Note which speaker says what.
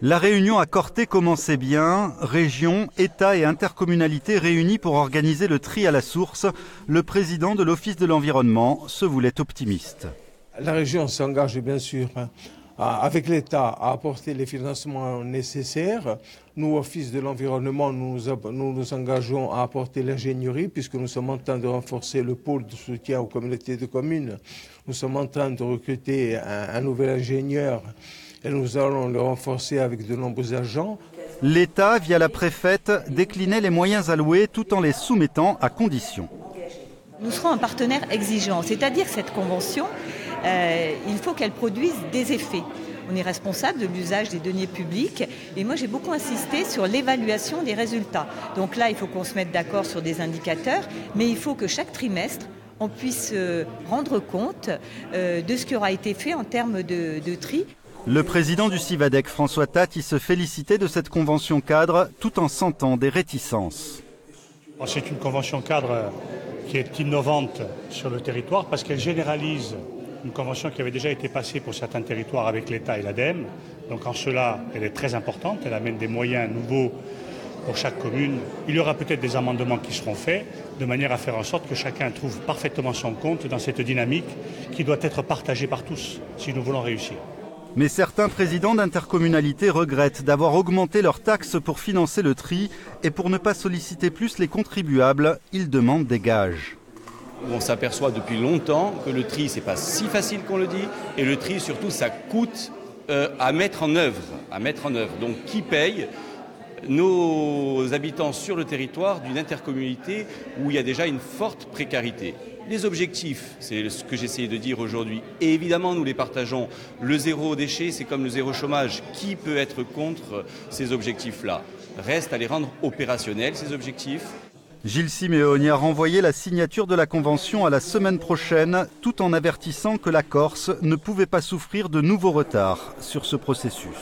Speaker 1: La réunion à Corté commençait bien. Région, État et intercommunalité réunis pour organiser le tri à la source. Le président de l'Office de l'environnement se voulait optimiste.
Speaker 2: La région s'engage bien sûr avec l'État à apporter les financements nécessaires. Nous, Office de l'environnement, nous nous engageons à apporter l'ingénierie puisque nous sommes en train de renforcer le pôle de soutien aux communautés de communes. Nous sommes en train de recruter un nouvel ingénieur et nous allons le renforcer avec de nombreux agents.
Speaker 1: L'État, via la préfète, déclinait les moyens alloués tout en les soumettant à conditions.
Speaker 3: Nous serons un partenaire exigeant, c'est-à-dire que cette convention, il faut qu'elle produise des effets. On est responsable de l'usage des deniers publics et moi j'ai beaucoup insisté sur l'évaluation des résultats. Donc là, il faut qu'on se mette d'accord sur des indicateurs, mais il faut que chaque trimestre, on puisse rendre compte de ce qui aura été fait en termes de tri.
Speaker 1: Le président du Civadec, François Tatti, se félicitait de cette convention cadre tout en sentant des réticences.
Speaker 4: C'est une convention cadre qui est innovante sur le territoire parce qu'elle généralise une convention qui avait déjà été passée pour certains territoires avec l'État et l'ADEME. Donc en cela, elle est très importante, elle amène des moyens nouveaux pour chaque commune. Il y aura peut-être des amendements qui seront faits de manière à faire en sorte que chacun trouve parfaitement son compte dans cette dynamique qui doit être partagée par tous si nous voulons réussir.
Speaker 1: Mais certains présidents d'intercommunalités regrettent d'avoir augmenté leurs taxes pour financer le tri et pour ne pas solliciter plus les contribuables, ils demandent des gages.
Speaker 5: On s'aperçoit depuis longtemps que le tri, c'est pas si facile qu'on le dit, et le tri, surtout, ça coûte à mettre en œuvre. Donc, qui paye? Nos habitants sur le territoire d'une intercommunalité où il y a déjà une forte précarité. Les objectifs, c'est ce que j'essayais de dire aujourd'hui, et évidemment nous les partageons. Le zéro déchet, c'est comme le zéro chômage. Qui peut être contre ces objectifs-là? Reste à les rendre opérationnels, ces objectifs.
Speaker 1: Gilles Siméoni a renvoyé la signature de la convention à la semaine prochaine, tout en avertissant que la Corse ne pouvait pas souffrir de nouveaux retards sur ce processus.